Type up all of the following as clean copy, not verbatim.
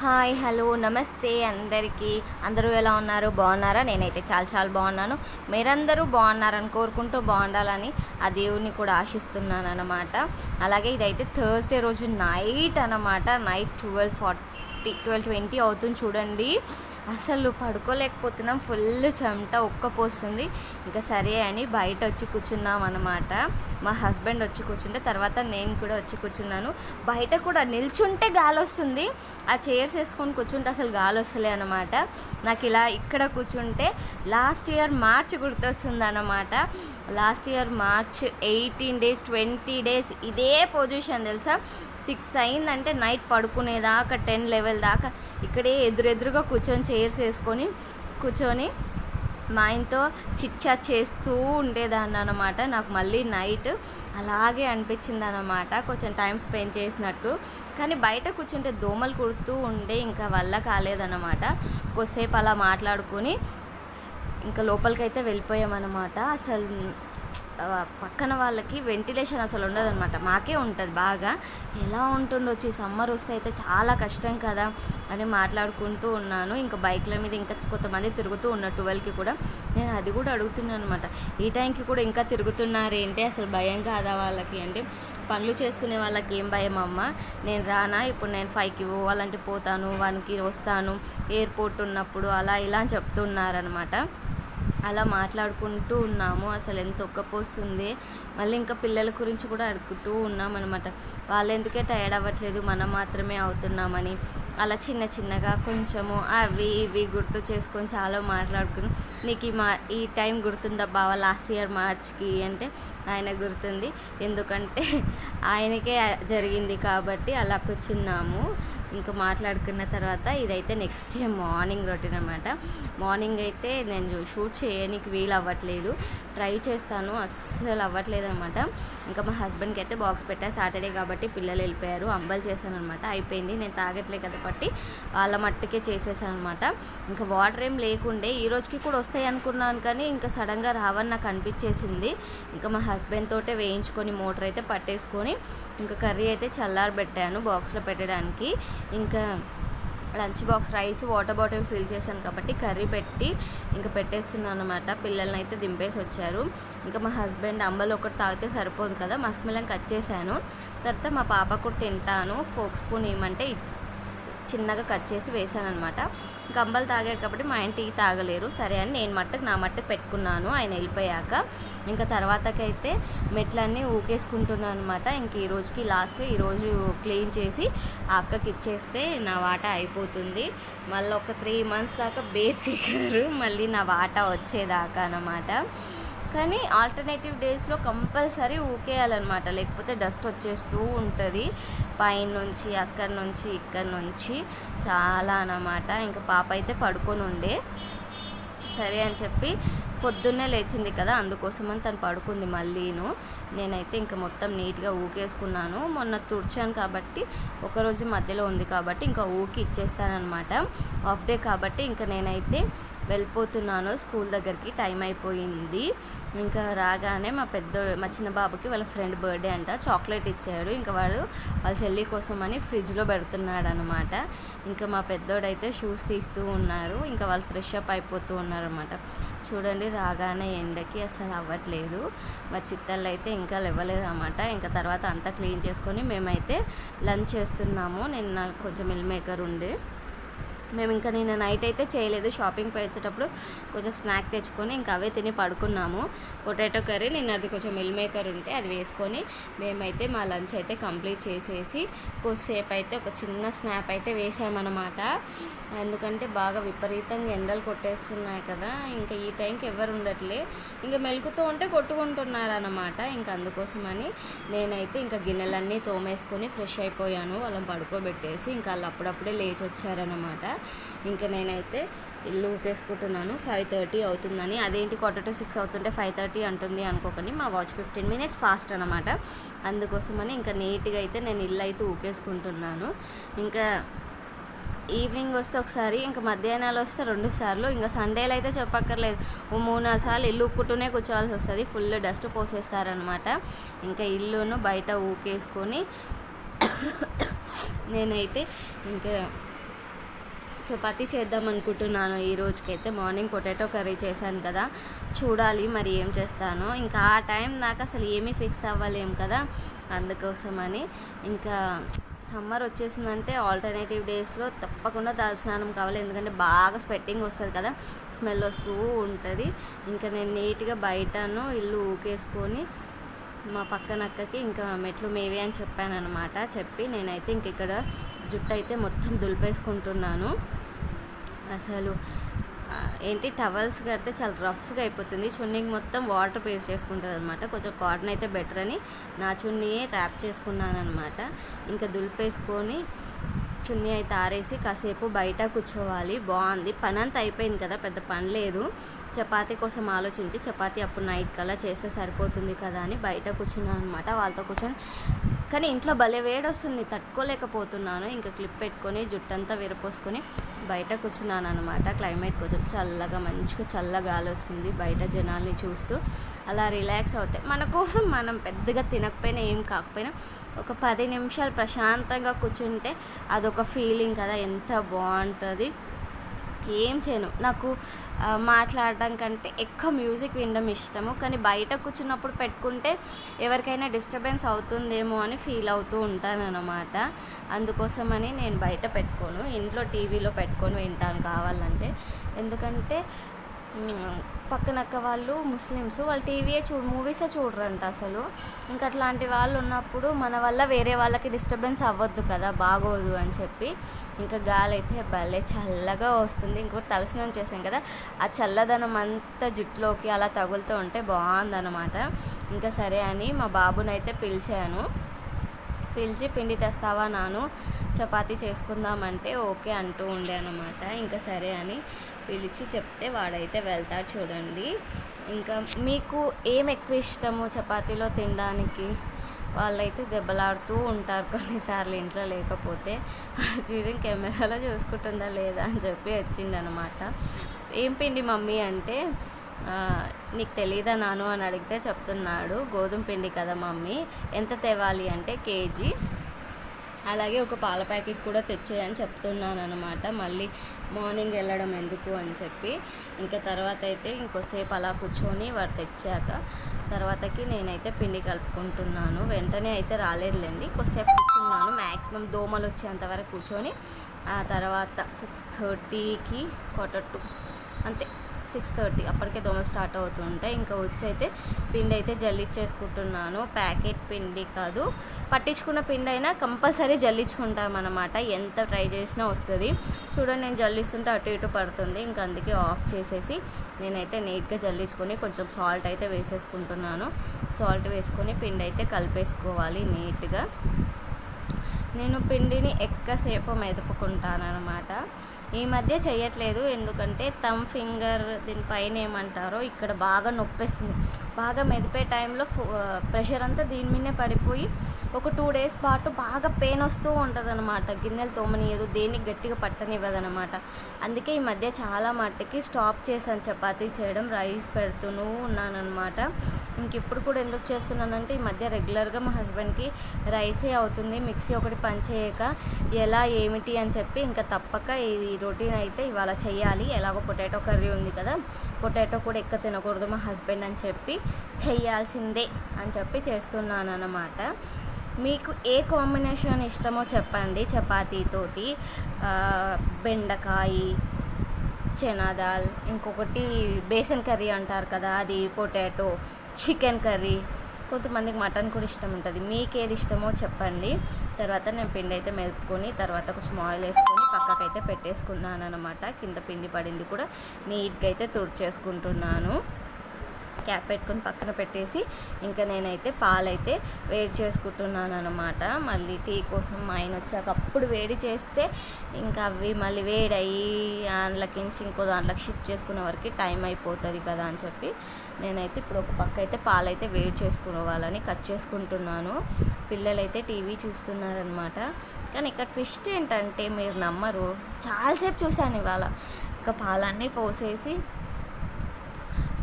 Hi hello నమస్తే అందరికీ. అందరూ ఎలా ఉన్నారు? బాగున్నారా? నేనైతే చాలా బాగున్నాను. మీరందరూ బాగున్నారని కోరుకుంటూ బాగుండాలని ఆ దేవుని కూడా ఆశిస్తున్నాను అన్నమాట. అలాగే ఇదైతే థర్స్డే రోజు నైట్ అన్నమాట. నైట్ 12:20 అవుతుంది చూడండి. అసలు పడుకోలేకపోతున్నాం, ఫుల్ చెమట ఉక్కపోస్తుంది. ఇంకా సరే అని బయట వచ్చి కూర్చున్నాం అన్నమాట. మా హస్బెండ్ వచ్చి కూర్చుంటే తర్వాత నేను కూడా వచ్చి కూర్చున్నాను. బయట కూడా నిల్చుంటే గాలి వస్తుంది, ఆ చైర్స్ వేసుకొని కూర్చుంటే అసలు గాలి వస్తలే అనమాట. నాకు ఇలా ఇక్కడ కూర్చుంటే లాస్ట్ ఇయర్ మార్చ్ గుర్తొస్తుంది అన్నమాట. Last year March 18 days 20 days ఇదే పొజిషన్ తెలుసా. 6 అయిందంటే నైట్ పడుకునేదాకా 10-11 దాకా ఇక్కడే ఎదురుగా కూర్చొని చైర్స్ వేసుకొని కూర్చొని మా ఆయనతో చిట్చాట్ చేస్తూ ఉండేదాన్ని అనమాట. నాకు మళ్ళీ నైట్ అలాగే అనిపించింది అనమాట, కొంచెం టైం స్పెండ్ చేసినట్టు. కానీ బయట కూర్చుంటే దోమలు కుడుతూ ఉండే, ఇంకా వల్ల కాలేదన్నమాట. కొద్దిసేపు అలా మాట్లాడుకొని ఇంకా లోపలికైతే వెళ్ళిపోయామన్నమాట. అసలు పక్కన వాళ్ళకి వెంటిలేషన్ అసలు ఉండదన్నమాట, మాకే ఉంటుంది బాగా. ఎలా ఉంటుండొచ్చు, సమ్మర్ వస్తే అయితే చాలా కష్టం కదా అని మాట్లాడుకుంటూ ఉన్నాను. ఇంకా బైక్ల మీద ఇంకా కొంతమంది తిరుగుతూ ఉన్నారు 12కి కూడా. నేను అది కూడా అడుగుతున్నాను అనమాట, ఈ టైంకి కూడా ఇంకా తిరుగుతున్నారేంటి, అసలు భయం కాదా వాళ్ళకి అంటే, పనులు చేసుకునే వాళ్ళకి ఏం భయం అమ్మ, నేను రానా, ఇప్పుడు నేను 5కి పోవాలంటే పోతాను, 1కి వస్తాను, ఎయిర్పోర్ట్ ఉన్నప్పుడు అలా ఇలా అని చెప్తున్నారనమాట. అలా మాట్లాడుకుంటూ ఉన్నాము. అసలు ఎంత ఒక్కపోస్తుంది. మళ్ళీ ఇంకా పిల్లల గురించి కూడా అడుగుతూ ఉన్నాం అనమాట. వాళ్ళు ఎందుకే టైర్డ్ అవ్వట్లేదు, మనం మాత్రమే అవుతున్నామని. అలా చిన్నగా కొంచెము అవి ఇవి గుర్తు చేసుకొని చాలా మాట్లాడుకుని, నీకు ఈ టైం గుర్తుందా బావ, లాస్ట్ ఇయర్ మార్చ్కి అంటే ఆయన గుర్తుంది, ఎందుకంటే ఆయనకే జరిగింది కాబట్టి అలా కూర్చున్నాము. ఇంకా మాట్లాడుకున్న తర్వాత ఇదైతే నెక్స్ట్ డే మార్నింగ్ రొటీన్ అనమాట. మార్నింగ్ అయితే నేను షూట్ చేయడానికి వీలు అవ్వట్లేదు, ట్రై చేస్తాను, అస్సలు అవ్వట్లేదు అనమాట. ఇంకా మా హస్బెండ్కి అయితే బాక్స్ పెట్టా, సాటర్డే కాబట్టి పిల్లలు వెళ్ళిపోయారు. అంబల్ చేశాను అనమాట, అయిపోయింది. నేను తాగట్లే కదా బట్టి వాళ్ళ మట్టుకే చేసేసాను అనమాట. ఇంకా వాటర్ ఏం లేకుండే, ఈ రోజుకి కూడా వస్తాయి అనుకున్నాను, కానీ ఇంకా సడన్గా రావని నాకు అనిపించేసింది. ఇంకా మా హస్బెండ్ తోటే వేయించుకొని మోటార్ అయితే పట్టేసుకొని ఇంకా కర్రీ అయితే చల్లారబెట్టాను బాక్స్లో పెట్టడానికి. ఇంకా lunch box rice water bottle fill చేశాను కాబట్టి కర్రీ పెట్టి ఇంకా పెట్టేస్తున్నాను అనమాట. పిల్లల్ని అయితే దింపేసి వచ్చారు. ఇంకా మా హస్బెండ్ అంబలు ఒకటి తాగితే సరిపోదు కదా, మస్క్ మిలన్ కట్ చేశాను. తర్వాత మా పాప కూడా తింటాను, ఫోక్ స్పూన్ ఏమంటే చిన్నగా కట్ చేసి వేసాను అనమాట. ఇంకా అంబలు తాగారు కాబట్టి మా ఆయన టీ తాగలేరు, సరే అని నేను నా మట్టుకు పెట్టుకున్నాను ఆయన వెళ్ళిపోయాక. ఇంకా తర్వాతకైతే మెట్లన్నీ ఊకేసుకుంటున్నాను అనమాట. ఇంక ఈరోజుకి లాస్ట్, ఈరోజు క్లీన్ చేసి ఆ అక్కకి ఇచ్చేస్తే నా వాటా అయిపోతుంది. మళ్ళీ ఒక 3 months దాకా బేఫికర్ మళ్ళీ నా వాటా వచ్చేదాకా అన్నమాట. కానీ ఆల్టర్నేటివ్ డేస్లో కంపల్సరీ ఊకేయాలన్నమాట, లేకపోతే డస్ట్ వచ్చేస్తూ ఉంటుంది పైనుంచి, అక్కడి నుంచి ఇక్కడి నుంచి చాలా అన్నమాట. ఇంకా పాప అయితే పడుకొని ఉండే, సరే అని చెప్పి పొద్దున్నే లేచింది కదా, అందుకోసమని తను పడుకుంది. మళ్ళీను నేనైతే ఇంకా మొత్తం నీట్గా ఊకేసుకున్నాను. మొన్న తుడిచాను కాబట్టి ఒకరోజు మధ్యలో ఉంది కాబట్టి ఇంకా ఊకి ఇచ్చేస్తానమాట. హాఫ్ డే కాబట్టి ఇంకా నేనైతే వెళ్ళిపోతున్నాను స్కూల్ దగ్గరికి, టైం అయిపోయింది. ఇంకా రాగానే మా చిన్న బాబుకి వాళ్ళ ఫ్రెండ్ బర్త్డే అంట, చాక్లెట్ ఇచ్చాడు. ఇంకా వాళ్ళ చెల్లి కోసం అని ఫ్రిడ్జ్లో పెడుతున్నాడు అనమాట. ఇంకా మా పెద్దోడైతే షూస్ తీస్తూ ఉన్నారు, ఇంకా వాళ్ళు ఫ్రెష్ అప్ అయిపోతూ ఉన్నారన్నమాట. చూడండి రాగానే ఎండకి అసలు అవ్వట్లేదు. మా చిత్తళ్ళు అయితే ఇంకా లేవలేదు అన్నమాట. ఇంకా తర్వాత అంతా క్లీన్ చేసుకొని మేమైతే లంచ్ చేస్తున్నాము. నాకు కొంచెం మిల్ మేకర్ ఉండే, మేము ఇంకా నేను నైట్ అయితే చేయలేదు, షాపింగ్ పోయి వచ్చేటప్పుడు కొంచెం స్నాక్ తెచ్చుకొని ఇంకా అవే తిని పడుకున్నాము. పొటాటో కర్రీ, నిన్నది కొంచెం మిల్ మేకర్ ఉంటే అది వేసుకొని మేమైతే మా లంచ్ అయితే కంప్లీట్ చేసేసి కొద్దిసేపు అయితే ఒక చిన్న స్నాప్ అయితే వేసామన్నమాట. ఎందుకంటే బాగా విపరీతంగా ఎండలు కొట్టేస్తున్నాయి కదా, ఇంకా ఈ టైంకి ఎవరు ఉండట్లే, ఇంకా మెలుకుతూ ఉంటే కొట్టుకుంటున్నారన్నమాట. ఇంకా అందుకోసమని నేనైతే ఇంకా గిన్నెలన్నీ తోమేసుకొని ఫ్రెష్ అయిపోయాను, వాళ్ళని పడుకోబెట్టేసి. ఇంకా వాళ్ళు అప్పుడప్పుడే లేచి వచ్చారన్నమాట. ఇంకా నేనైతే ఇల్లు ఊకేసుకుంటున్నాను. 5:30 అవుతుందని, అదేంటి 4:45 అవుతుంటే 5:30 అంటుంది అనుకోకండి, మా వాచ్ 15 minutes ఫాస్ట్ అనమాట. అందుకోసమని ఇంకా నీట్గా అయితే నేను ఇల్లు అయితే ఊకేసుకుంటున్నాను. ఇంకా ఈవినింగ్ వస్తే ఒకసారి, ఇంకా మధ్యాహ్నాలు వస్తే 2 సార్లు, ఇంకా సండేలు అయితే చెప్పక్కర్లేదు, 3-4 సార్లు ఇల్లు ఉక్కుంటూనే కూర్చోవాల్సి వస్తుంది, ఫుల్ డస్ట్ పోసేస్తారనమాట. ఇంకా ఇల్లును బయట ఊకేసుకొని నేనైతే ఇంకా చపాతీ చేద్దాం అనుకుంటున్నాను ఈ రోజుకైతే. మార్నింగ్ పొటాటో కర్రీ చేశాను కదా, చూడాలి మరి ఏం చేస్తానో. ఇంకా ఆ టైం దాకా అసలు ఏమీ ఫిక్స్ అవ్వలేము కదా, అందుకోసమని. ఇంకా సమ్మర్ వచ్చేసిందంటే ఆల్టర్నేటివ్ డేస్లో తప్పకుండా తలస్నానం కావాలి, ఎందుకంటే బాగా స్వెట్టింగ్ వస్తుంది కదా, స్మెల్ వస్తూ ఉంటుంది. ఇంకా నేను నీట్గా బయటను ఇల్లు ఊకేసుకొని మా పక్కన అక్కకి ఇంకా మెట్లు మేవే అని చెప్పాను అనమాట. చెప్పి నేనైతే ఇంక ఇక్కడ జుట్టు అయితే మొత్తం దులిపేసుకుంటున్నాను. అసలు ఏంటి టవల్స్ కడితే చాలా రఫ్గా అయిపోతుంది, చున్నీకి మొత్తం వాటర్ పీల్స్ చేసుకుంటుంది అనమాట. కొంచెం కాటన్ అయితే బెటర్ అని నా చున్నీయే ర్యాప్ చేసుకున్నాను అనమాట. ఇంకా దులిపేసుకొని చున్నీ అయితే ఆరేసి కాసేపు బయట కూర్చోవాలి. బాగుంది, పని అంతా అయిపోయింది కదా, పెద్ద పని లేదు. చపాతీ కోసం ఆలోచించి చపాతీ అప్పుడు నైట్ కల్లా చేస్తే సరిపోతుంది కదా అని బయట కూర్చున్నాను అనమాట వాళ్ళతో కూర్చొని. కానీ ఇంట్లో భలే వేడి వస్తుంది, తట్టుకోలేకపోతున్నాను. ఇంకా క్లిప్ పెట్టుకొని జుట్టంతా విరపోసుకొని బయట కూర్చున్నాను అనమాట. క్లైమేట్ కొంచెం చల్లగా, మంచిగా చల్లగా గాలి వస్తుంది. బయట జనాల్ని చూస్తూ అలా రిలాక్స్ అవుతాయి. మన కోసం మనం పెద్దగా తినకపోయినా ఏం కాకపోయినా ఒక 10 నిమిషాలు ప్రశాంతంగా కూర్చుంటే అదొక ఫీలింగ్ కదా, ఎంత బాగుంటుంది. ఏం చేయను, నాకు మాట్లాడడం కంటే ఎక్కువ మ్యూజిక్ వినడం ఇష్టము. కానీ బయట కూర్చున్నప్పుడు పెట్టుకుంటే ఎవరికైనా డిస్టర్బెన్స్ అవుతుందేమో అని ఫీల్ అవుతూ ఉంటాను అన్నమాట. అందుకోసమని నేను బయట పెట్టుకోను, ఇంట్లో టీవీలో పెట్టుకొని వింటాను కావాలంటే. ఎందుకంటే పక్కనక్క వాళ్ళు ముస్లిమ్స్, వాళ్ళు టీవీయే మూవీసే చూడరంట అసలు. ఇంకా అట్లాంటి వాళ్ళు ఉన్నప్పుడు మన వల్ల వేరే వాళ్ళకి డిస్టర్బెన్స్ అవ్వద్దు కదా, బాగోదు అని చెప్పి. ఇంకా గాలి అయితే భలే చల్లగా వస్తుంది. ఇంకోటి తలస్నానం చేసాం కదా, ఆ చల్లదనం అంతా జుట్టులోకి అలా తగులుతూ ఉంటే బాగుందన్నమాట. ఇంకా సరే అని మా బాబునైతే పిలిచి పిండి తెస్తావా నాను, చపాతీ చేసుకుందామంటే ఓకే అంటూ ఉండే అనమాట. ఇంకా సరే అని పిలిచి చెప్తే వాడైతే వెళ్తాడు. చూడండి, ఇంకా మీకు ఏం ఎక్కువ ఇష్టము చపాతీలో తినడానికి? వాళ్ళైతే దెబ్బలాడుతూ ఉంటారు కొన్నిసార్లు ఇంట్లో లేకపోతే. చూడండి, కెమెరాలో చూసుకుంటుందా లేదా అని చెప్పి వచ్చిండనమాట. ఏం పిండి మమ్మీ అంటే, నీకు తెలీదా నాను అని అడిగితే చెప్తున్నాడు, గోధుమ పిండి కదా మమ్మీ, ఎంత తేవాలి అంటే కేజీ, అలాగే ఒక పాల ప్యాకెట్ కూడా తెచ్చేయని చెప్తున్నాను అనమాట. మళ్ళీ మార్నింగ్ వెళ్ళడం ఎందుకు అని చెప్పి. ఇంకా తర్వాత అయితే ఇంకోసేపు అలా కూర్చొని వాడు తెచ్చాక తర్వాతకి నేనైతే పిండి కలుపుకుంటున్నాను. వెంటనే అయితే రాలేదులేండి, కొద్దిసేపు కూర్చున్నాను, మ్యాక్సిమం దోమలు వచ్చేంతవరకు కూర్చొని. ఆ తర్వాత 6:30కి 1:45 అంతే, 6:30 అప్పటికే దోమలు స్టార్ట్ అవుతుంటాయి. ఇంకా వచ్చి అయితే పిండి అయితే జల్లించేసుకుంటున్నాను. ప్యాకెట్ పిండి కాదు, పట్టించుకున్న పిండి అయినా కంపల్సరీ జల్లించుకుంటామన్నమాట, ఎంత ట్రై చేసినా వస్తుంది. చూడండి, నేను జల్లిస్తుంటే అటు ఇటు పడుతుంది. ఇంకా అందుకే ఆఫ్ చేసేసి నేనైతే నీట్గా జల్లించుకొని కొంచెం సాల్ట్ అయితే వేసేసుకుంటున్నాను. సాల్ట్ వేసుకొని పిండి అయితే కలిపేసుకోవాలి నీట్గా. నేను పిండిని ఎక్కువసేపు మెదుపుకుంటాను అనమాట. ఈ మధ్య చేయట్లేదు, ఎందుకంటే థమ్ ఫింగర్ దీనిపైన ఏమంటారో ఇక్కడ బాగా నొప్పేస్తుంది. బాగా మెదిపే టైంలో ప్రెషర్ అంతా దీని మీదే పడిపోయి ఒక 2 days పాటు బాగా పెయిన్ వస్తూ ఉంటుంది అనమాట. గిన్నెలు తోమనియదు, దేనికి గట్టిగా పట్టనివ్వదనమాట. అందుకే ఈ మధ్య చాలా మట్టుకి స్టాప్ చేశాను చపాతీ చేయడం, రైస్ పెడుతూనే ఉన్నానమాట. ఇంక ఇప్పుడు కూడా ఎందుకు చేస్తున్నానంటే, ఈ మధ్య రెగ్యులర్గా మా హస్బెండ్కి రైసే అవుతుంది, మిక్సీ ఒకటి పని చేయక ఎలా ఏమిటి అని చెప్పి ఇంకా తప్పక ఈ రొటీన్ అయితే ఇవాళ చెయ్యాలి. ఎలాగో పొటాటో కర్రీ ఉంది కదా, పొటాటో కూడా ఎక్కువ తినకూడదు మా హస్బెండ్ అని చెప్పి చెయ్యాల్సిందే అని చెప్పి చేస్తున్నాను అన్నమాట. మీకు ఏ కాంబినేషన్ ఇష్టమో చెప్పండి చపాతీతోటి. బెండకాయ, చనా దాల్, ఇంకొకటి బేసన్ కర్రీ అంటారు కదా అది, పొటాటో, చికెన్ కర్రీ, కొంతమందికి మటన్ కూడా ఇష్టం ఉంటుంది. మీకు ఏది ఇష్టమో చెప్పండి. తర్వాత నేను పిండి అయితే మెదుపుకొని తర్వాత కొంచెం ఆయిల్ వేసుకొని పక్కకైతే పెట్టేసుకున్నాను అనమాట. కింద పిండి పడింది కూడా నీట్గా అయితే తుడిచేసుకుంటున్నాను. క్యాప్ పెట్టుకొని పక్కన పెట్టేసి ఇంకా నేనైతే పాలైతే వేడి చేసుకుంటున్నాను అనమాట. మళ్ళీ టీ కోసం మా ఆయన వచ్చాక అప్పుడు వేడి చేస్తే ఇంకా అవి మళ్ళీ వేడయ్యి దాంట్లోకించి ఇంకో దాంట్లోకి షిఫ్ట్ చేసుకునే వరకు టైం అయిపోతుంది కదా అని చెప్పి నేనైతే ఇప్పుడు ఒక పక్క అయితే పాలైతే వేడి చేసుకోవాలని కట్ చేసుకుంటున్నాను. పిల్లలైతే టీవీ చూస్తున్నారనమాట. కానీ ఇక్కడ ట్విస్ట్ ఏంటంటే మీరు నమ్మరు, చాలాసేపు చూశాను ఇవాళ. ఇంకా పాలన్నీ పోసేసి,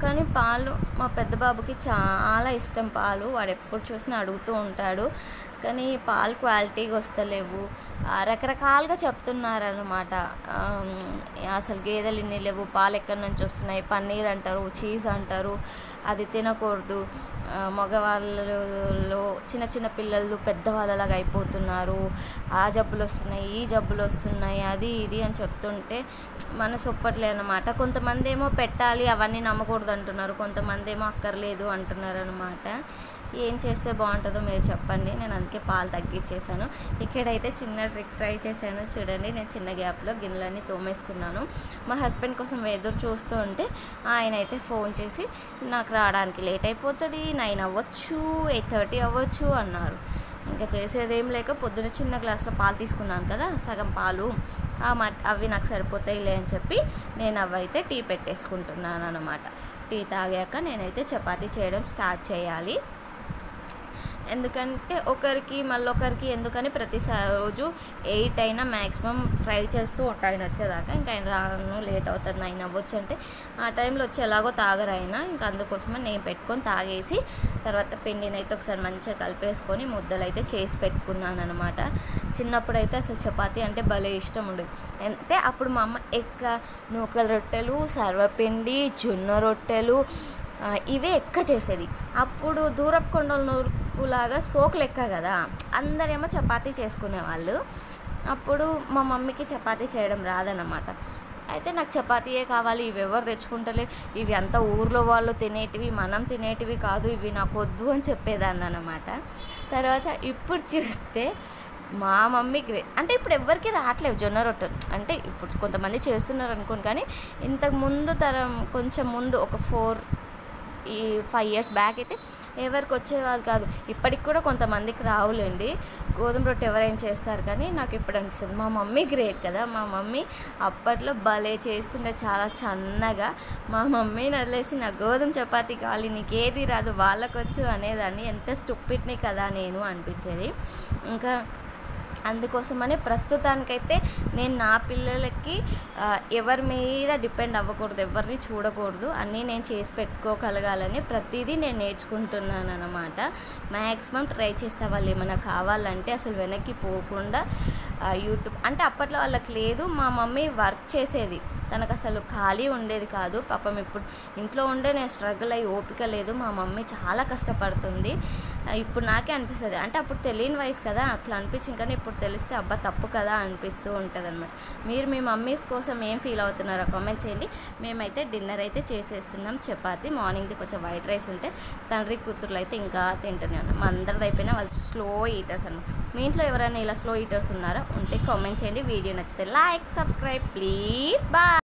కానీ పాలు మా పెద్ద బాబుకి చాలా ఇష్టం పాలు, వాడు ఎప్పుడు చూసినా అడుగుతూ ఉంటాడు. కానీ పాలు క్వాలిటీగా వస్తలేవు, రకరకాలుగా చెప్తున్నారనమాట. అసలు గేదెలు ఇన్ని లేవు, పాలు ఎక్కడి నుంచి వస్తున్నాయి, పన్నీర్ అంటారు, చీజ్ అంటారు, అది తినకూడదు, మగవాళ్ళలో చిన్న చిన్న పిల్లలు పెద్దవాళ్ళలాగా అయిపోతున్నారు, ఆ జబ్బులు వస్తున్నాయి, ఈ జబ్బులు వస్తున్నాయి, అది ఇది అని చెప్తుంటే మనసు ఒప్పట్లే అనమాట. కొంతమంది ఏమో పెట్టాలి అవన్నీ నమ్మకూడదు అంటున్నారు, కొంతమంది ఏమో అక్కర్లేదు అంటున్నారు అనమాట. ఏం చేస్తే బాగుంటుందో మీరు చెప్పండి. నేను అందుకే పాలు తగ్గించేసాను. ఇక్కడైతే చిన్న ట్రిక్ ట్రై చేశాను చూడండి. నేను చిన్న గ్యాప్లో గిన్నెలన్నీ తోమేసుకున్నాను. మా హస్బెండ్ కోసం ఎదురు చూస్తూ ఉంటే ఆయన అయితే ఫోన్ చేసి నాకు రావడానికి లేట్ అయిపోతుంది, 9 అవ్వచ్చు, 8:30 అవ్వచ్చు అన్నారు. ఇంకా చేసేదేం లేక పొద్దున చిన్న గ్లాసులో పాలు తీసుకున్నాను కదా, సగం పాలు, అవి నాకు సరిపోతాయిలే అని చెప్పి నేను అవైతే టీ పెట్టేసుకుంటున్నాను అన్నమాట. టీ తాగాక నేనైతే చపాతీ చేయడం స్టార్ట్ చేయాలి. ఎందుకంటే ఒకరికి మళ్ళొకరికి ఎందుకని రోజు 8 అయినా మ్యాక్సిమం ట్రై చేస్తూ ఆయన వచ్చేదాకా. ఇంకా ఆయన రాను లేట్ అవుతుంది, 9 అవ్వచ్చు అంటే ఆ టైంలో వచ్చి ఎలాగో తాగరు ఆయన. ఇంకా అందుకోసమే నేను పెట్టుకొని తాగేసి తర్వాత పిండినైతే ఒకసారి మంచిగా కలిపేసుకొని ముద్దలు అయితే చేసి పెట్టుకున్నాను అనమాట. చిన్నప్పుడైతే అసలు చపాతీ అంటే భలే ఇష్టం ఉండేది. అంటే అప్పుడు మా అమ్మ నూకల రొట్టెలు, సర్వపిండి, జొన్న రొట్టెలు ఇవే చేసేది. అప్పుడు దూరపు కొండల నూర్పులాగా సోకులు కదా, అందరేమో చపాతీ చేసుకునేవాళ్ళు. అప్పుడు మా మమ్మీకి చపాతీ చేయడం రాదన్నమాట. అయితే నాకు చపాతీయే కావాలి, ఇవి ఎవరు తెచ్చుకుంటలే, ఇవి అంతా ఊర్లో వాళ్ళు తినేటివి, మనం తినేటివి కాదు, ఇవి నాకు వద్దు అని చెప్పేదాన్ని అన్నమాట. తర్వాత ఇప్పుడు చూస్తే మా మమ్మీ అంటే ఇప్పుడు ఎవరికి రావట్లేవు జొన్న రొట్టెలు. అంటే ఇప్పుడు కొంతమంది చేస్తున్నారు అనుకోను, కానీ ఇంతకు ముందు తరం కొంచెం ముందు ఒక 5 years బ్యాక్ అయితే ఎవరికి వచ్చేవాళ్ళు కాదు. ఇప్పటికి కూడా కొంతమందికి రావులేండి, గోధుమ రొట్టె ఎవరైనా చేస్తారు. కానీ నాకు ఇప్పుడు అనిపిస్తుంది మా మమ్మీ గ్రేట్ కదా. మా మమ్మీ అప్పట్లో భలే చేస్తుండే, చాలా సన్నగా. మా మమ్మీని వదిలేసి నాకు గోధుమ చపాతీ కావాలి, నీకు ఏది రాదు వాళ్ళకొచ్చు అనేదాన్ని. ఎంత స్టూపిడ్ని కదా నేను అనిపించేది. ఇంకా అందుకోసమని ప్రస్తుతానికైతే నేను నా పిల్లలకి ఎవరి మీద డిపెండ్ అవ్వకూడదు, ఎవరిని చూడకూడదు, అన్నీ నేను చేసి పెట్టుకోగలగాలని ప్రతిదీ నేను నేర్చుకుంటున్నాను అన్నమాట. మ్యాక్సిమం ట్రై చేస్తే వాళ్ళు ఏమైనా కావాలంటే అసలు వెనక్కి పోకుండా యూట్యూబ్ అంటే అప్పట్లో వాళ్ళకి లేదు. మా మమ్మీ వర్క్ చేసేది, తనకు అసలు ఖాళీ ఉండేది కాదు. పాపం ఇప్పుడు ఇంట్లో ఉండే నేను స్ట్రగుల్ అయ్యి ఓపిక లేదు. మా మమ్మీ చాలా కష్టపడుతుంది. ఇప్పుడు నాకే అనిపిస్తుంది, అంటే అప్పుడు తెలియని వయసు కదా అట్లా అనిపించింది, కానీ ఇప్పుడు తెలిస్తే అబ్బా తప్పు కదా అనిపిస్తూ ఉంటుంది అనమాట. మీరు మీ మమ్మీస్ కోసం ఏం ఫీల్ అవుతున్నారో కామెంట్ చేయండి. మేమైతే డిన్నర్ అయితే చేసేస్తున్నాం. చపాతి మార్నింగ్ది కొంచెం వైట్ రైస్ ఉంటే తండ్రి కూతుర్లు అయితే ఇంకా తింటూనే ఉన్నాం. మా అందరిది అయిపోయినా వాళ్ళు స్లో ఈటర్స్ అన్నమాట. మీ ఇంట్లో ఎవరైనా ఇలా స్లో ఈటర్స్ ఉన్నారా? ఉంటే కామెంట్ చేయండి. వీడియో నచ్చితే లైక్, సబ్స్క్రైబ్ ప్లీజ్. బాయ్.